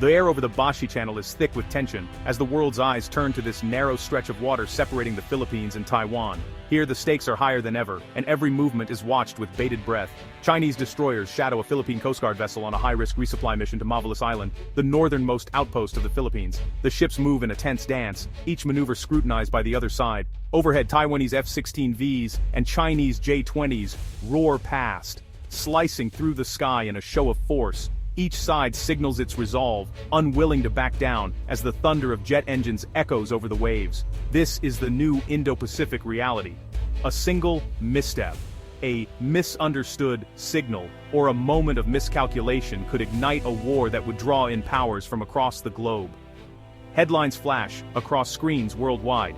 The air over the Bashi Channel is thick with tension, as the world's eyes turn to this narrow stretch of water separating the Philippines and Taiwan. Here the stakes are higher than ever, and every movement is watched with bated breath. Chinese destroyers shadow a Philippine Coast Guard vessel on a high-risk resupply mission to Mavalis Island, the northernmost outpost of the Philippines. The ships move in a tense dance, each maneuver scrutinized by the other side. Overhead, Taiwanese F-16Vs and Chinese J-20s roar past, slicing through the sky in a show of force. Each side signals its resolve, unwilling to back down, as the thunder of jet engines echoes over the waves. This is the new Indo-Pacific reality. A single misstep, a misunderstood signal, or a moment of miscalculation could ignite a war that would draw in powers from across the globe. Headlines flash across screens worldwide.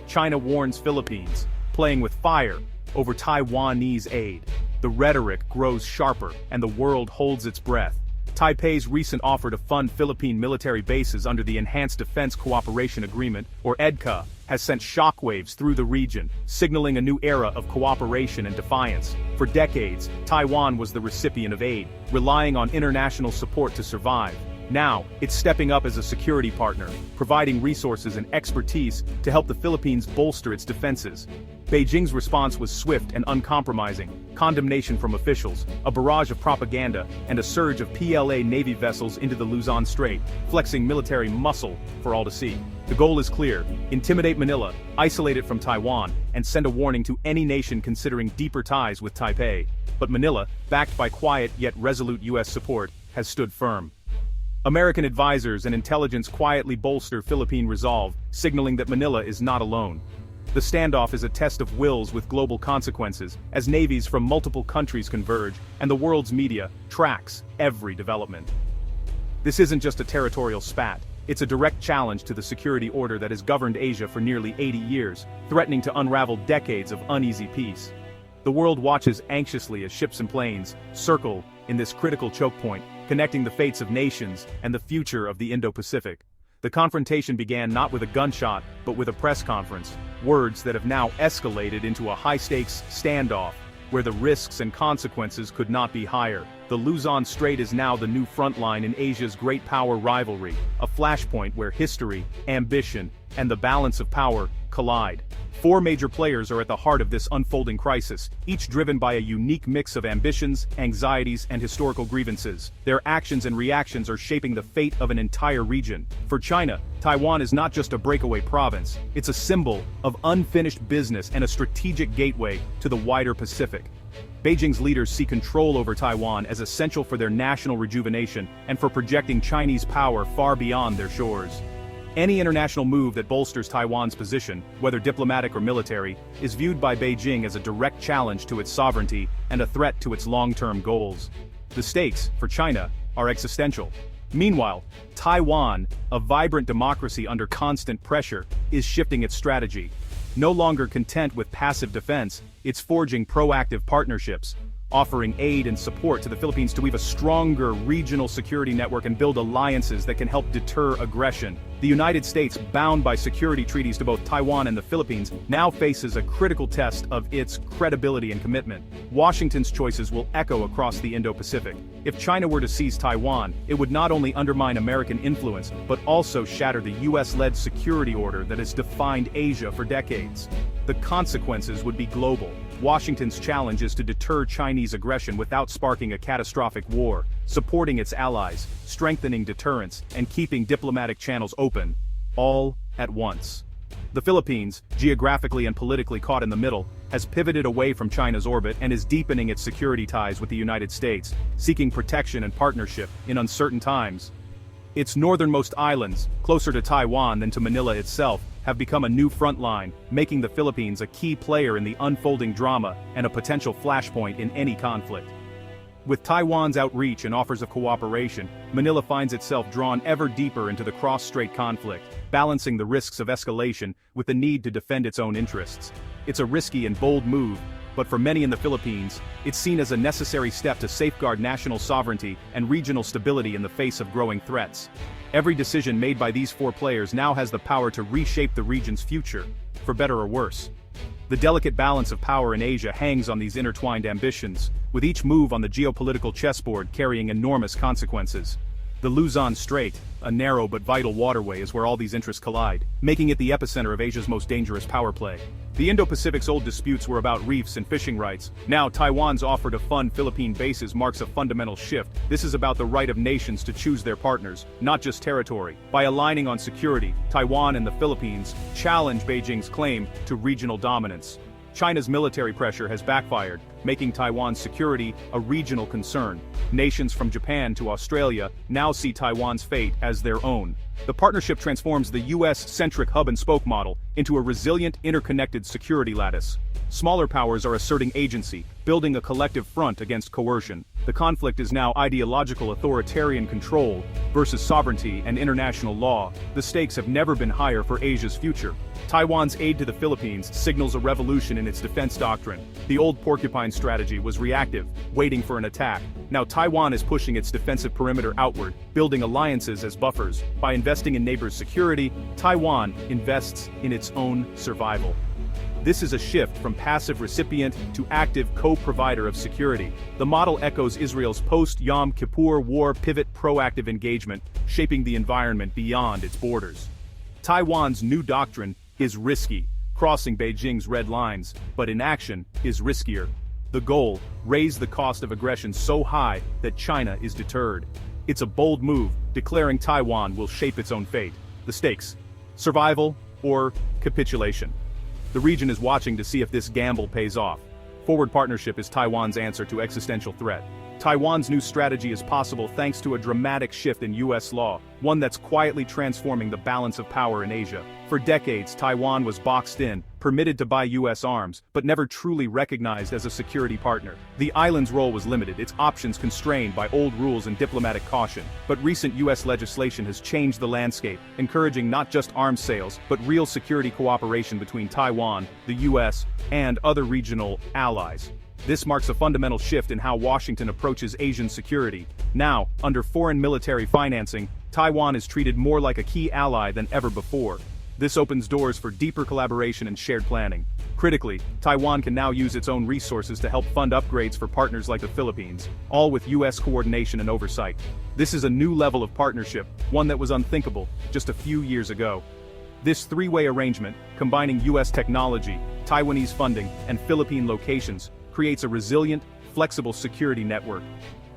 China warns Philippines, playing with fire over Taiwanese aid. The rhetoric grows sharper, and the world holds its breath. Taipei's recent offer to fund Philippine military bases under the Enhanced Defense Cooperation Agreement, or EDCA, has sent shockwaves through the region, signaling a new era of cooperation and defiance. For decades, Taiwan was the recipient of aid, relying on international support to survive. Now, it's stepping up as a security partner, providing resources and expertise to help the Philippines bolster its defenses. Beijing's response was swift and uncompromising: condemnation from officials, a barrage of propaganda, and a surge of PLA Navy vessels into the Luzon Strait, flexing military muscle for all to see. The goal is clear: intimidate Manila, isolate it from Taiwan, and send a warning to any nation considering deeper ties with Taipei. But Manila, backed by quiet yet resolute U.S. support, has stood firm. American advisors and intelligence quietly bolster Philippine resolve, signaling that Manila is not alone. The standoff is a test of wills with global consequences, as navies from multiple countries converge, and the world's media tracks every development. This isn't just a territorial spat, it's a direct challenge to the security order that has governed Asia for nearly 80 years, threatening to unravel decades of uneasy peace. The world watches anxiously as ships and planes circle in this critical choke point, connecting the fates of nations and the future of the Indo-Pacific. The confrontation began not with a gunshot, but with a press conference, words that have now escalated into a high-stakes standoff, where the risks and consequences could not be higher. The Luzon Strait is now the new front line in Asia's great power rivalry, a flashpoint where history, ambition, and the balance of power collide. Four major players are at the heart of this unfolding crisis, each driven by a unique mix of ambitions, anxieties, and historical grievances. Their actions and reactions are shaping the fate of an entire region. For China, Taiwan is not just a breakaway province, it's a symbol of unfinished business and a strategic gateway to the wider Pacific. Beijing's leaders see control over Taiwan as essential for their national rejuvenation and for projecting Chinese power far beyond their shores. Any international move that bolsters Taiwan's position, whether diplomatic or military, is viewed by Beijing as a direct challenge to its sovereignty and a threat to its long-term goals. The stakes, for China, are existential. Meanwhile, Taiwan, a vibrant democracy under constant pressure, is shifting its strategy. No longer content with passive defense, it's forging proactive partnerships, offering aid and support to the Philippines to weave a stronger regional security network and build alliances that can help deter aggression. The United States, bound by security treaties to both Taiwan and the Philippines, now faces a critical test of its credibility and commitment. Washington's choices will echo across the Indo-Pacific. If China were to seize Taiwan, it would not only undermine American influence, but also shatter the US-led security order that has defined Asia for decades. The consequences would be global. Washington's challenge is to deter Chinese aggression without sparking a catastrophic war, supporting its allies, strengthening deterrence, and keeping diplomatic channels open, all at once. The Philippines, geographically and politically caught in the middle, has pivoted away from China's orbit and is deepening its security ties with the United States, seeking protection and partnership in uncertain times. Its northernmost islands, closer to Taiwan than to Manila itself, have become a new front line, making the Philippines a key player in the unfolding drama and a potential flashpoint in any conflict. With Taiwan's outreach and offers of cooperation, Manila finds itself drawn ever deeper into the cross-strait conflict, balancing the risks of escalation with the need to defend its own interests. It's a risky and bold move, but for many in the Philippines, it's seen as a necessary step to safeguard national sovereignty and regional stability in the face of growing threats. Every decision made by these four players now has the power to reshape the region's future, for better or worse. The delicate balance of power in Asia hangs on these intertwined ambitions, with each move on the geopolitical chessboard carrying enormous consequences. The Luzon Strait, a narrow but vital waterway, is where all these interests collide, making it the epicenter of Asia's most dangerous power play. The Indo-Pacific's old disputes were about reefs and fishing rights. Now Taiwan's offer to fund Philippine bases marks a fundamental shift. This is about the right of nations to choose their partners, not just territory. By aligning on security, Taiwan and the Philippines challenge Beijing's claim to regional dominance. China's military pressure has backfired, making Taiwan's security a regional concern. Nations from Japan to Australia now see Taiwan's fate as their own. The partnership transforms the US-centric hub-and-spoke model into a resilient, interconnected security lattice. Smaller powers are asserting agency, building a collective front against coercion. The conflict is now ideological authoritarian control versus sovereignty and international law. The stakes have never been higher for Asia's future. Taiwan's aid to the Philippines signals a revolution in its defense doctrine. The old porcupine strategy was reactive, waiting for an attack. Now Taiwan is pushing its defensive perimeter outward, building alliances as buffers. By investing in neighbors' security, Taiwan invests in its own survival. This is a shift from passive recipient to active co-provider of security. The model echoes Israel's post-Yom Kippur war pivot proactive engagement, shaping the environment beyond its borders. Taiwan's new doctrine is risky, crossing Beijing's red lines, but inaction is riskier. The goal: raise the cost of aggression so high that China is deterred. It's a bold move, declaring Taiwan will shape its own fate. The stakes: survival or capitulation. The region is watching to see if this gamble pays off. Forward partnership is Taiwan's answer to existential threat. Taiwan's new strategy is possible thanks to a dramatic shift in US law, one that's quietly transforming the balance of power in Asia. For decades, Taiwan was boxed in, permitted to buy US arms, but never truly recognized as a security partner. The island's role was limited, its options constrained by old rules and diplomatic caution. But recent US legislation has changed the landscape, encouraging not just arms sales, but real security cooperation between Taiwan, the US, and other regional allies. This marks a fundamental shift in how Washington approaches Asian security. Now, under foreign military financing, Taiwan is treated more like a key ally than ever before. This opens doors for deeper collaboration and shared planning. Critically, Taiwan can now use its own resources to help fund upgrades for partners like the Philippines, all with US coordination and oversight. This is a new level of partnership, one that was unthinkable just a few years ago. This three-way arrangement, combining US technology, Taiwanese funding, and Philippine locations, creates a resilient, flexible security network.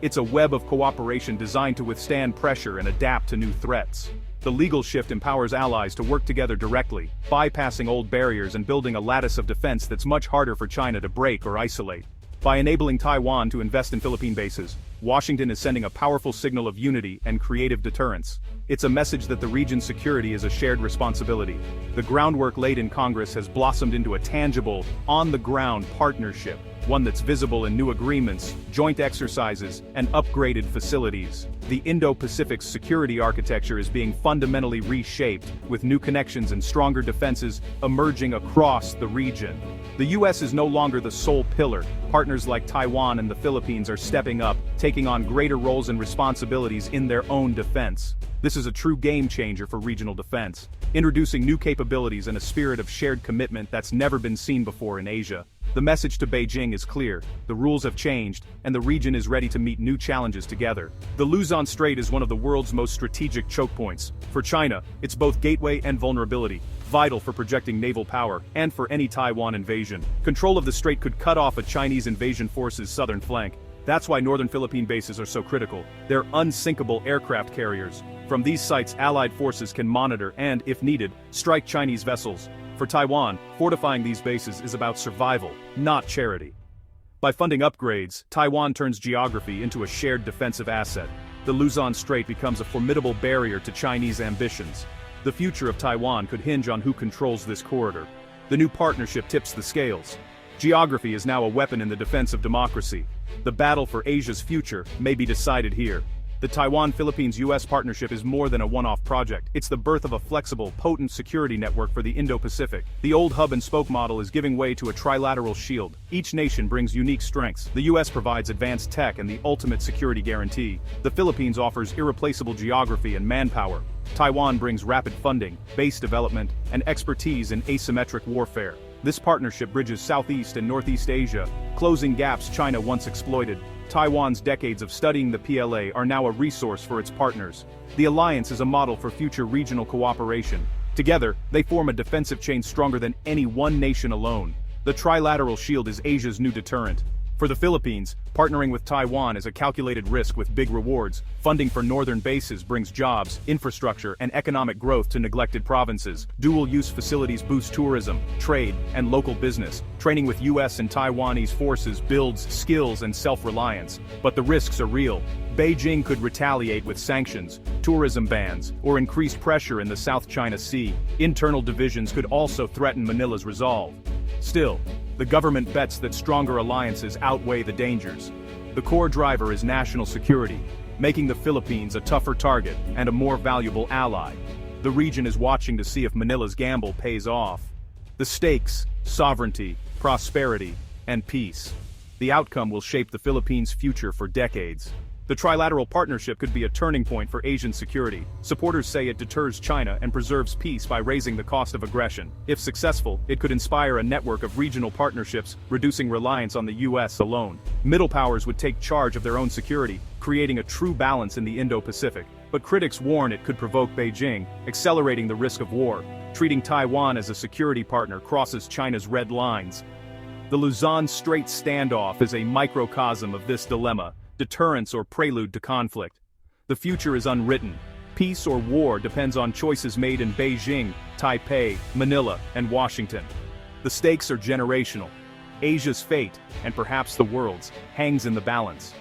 It's a web of cooperation designed to withstand pressure and adapt to new threats. The legal shift empowers allies to work together directly, bypassing old barriers and building a lattice of defense that's much harder for China to break or isolate. By enabling Taiwan to invest in Philippine bases, Washington is sending a powerful signal of unity and creative deterrence. It's a message that the region's security is a shared responsibility. The groundwork laid in Congress has blossomed into a tangible, on-the-ground partnership, one that's visible in new agreements, joint exercises, and upgraded facilities. The Indo-Pacific security architecture is being fundamentally reshaped, with new connections and stronger defenses emerging across the region. The US is no longer the sole pillar. Partners like Taiwan and the Philippines are stepping up, taking on greater roles and responsibilities in their own defense. This is a true game changer for regional defense, introducing new capabilities and a spirit of shared commitment that's never been seen before in Asia. The message to Beijing is clear: the rules have changed, and the region is ready to meet new challenges together. The Luzon Strait is one of the world's most strategic choke points. For China, it's both gateway and vulnerability, vital for projecting naval power and for any Taiwan invasion. Control of the strait could cut off a Chinese invasion force's southern flank. That's why northern Philippine bases are so critical. They're unsinkable aircraft carriers. From these sites, Allied forces can monitor and, if needed, strike Chinese vessels. For Taiwan, fortifying these bases is about survival, not charity. By funding upgrades, Taiwan turns geography into a shared defensive asset. The Luzon Strait becomes a formidable barrier to Chinese ambitions. The future of Taiwan could hinge on who controls this corridor. The new partnership tips the scales. Geography is now a weapon in the defense of democracy. The battle for Asia's future may be decided here. The Taiwan-Philippines-US partnership is more than a one-off project. It's the birth of a flexible, potent security network for the Indo-Pacific. The old hub-and-spoke model is giving way to a trilateral shield. Each nation brings unique strengths. The US provides advanced tech and the ultimate security guarantee. The Philippines offers irreplaceable geography and manpower. Taiwan brings rapid funding, base development, and expertise in asymmetric warfare. This partnership bridges Southeast and Northeast Asia, closing gaps China once exploited. Taiwan's decades of studying the PLA are now a resource for its partners. The alliance is a model for future regional cooperation. Together, they form a defensive chain stronger than any one nation alone. The trilateral shield is Asia's new deterrent. For the Philippines, partnering with Taiwan is a calculated risk with big rewards. Funding for northern bases brings jobs, infrastructure, and economic growth to neglected provinces. Dual-use facilities boost tourism, trade, and local business. Training with US and Taiwanese forces builds skills and self-reliance. But the risks are real. Beijing could retaliate with sanctions, tourism bans, or increased pressure in the South China Sea. Internal divisions could also threaten Manila's resolve. Still, the government bets that stronger alliances outweigh the dangers. The core driver is national security, making the Philippines a tougher target and a more valuable ally. The region is watching to see if Manila's gamble pays off. The stakes: sovereignty, prosperity, and peace. The outcome will shape the Philippines' future for decades. The trilateral partnership could be a turning point for Asian security. Supporters say it deters China and preserves peace by raising the cost of aggression. If successful, it could inspire a network of regional partnerships, reducing reliance on the US alone. Middle powers would take charge of their own security, creating a true balance in the Indo-Pacific. But critics warn it could provoke Beijing, accelerating the risk of war. Treating Taiwan as a security partner crosses China's red lines. The Luzon Strait standoff is a microcosm of this dilemma. Deterrence or prelude to conflict. The future is unwritten. Peace or war depends on choices made in Beijing, Taipei, Manila, and Washington. The stakes are generational. Asia's fate, and perhaps the world's, hangs in the balance.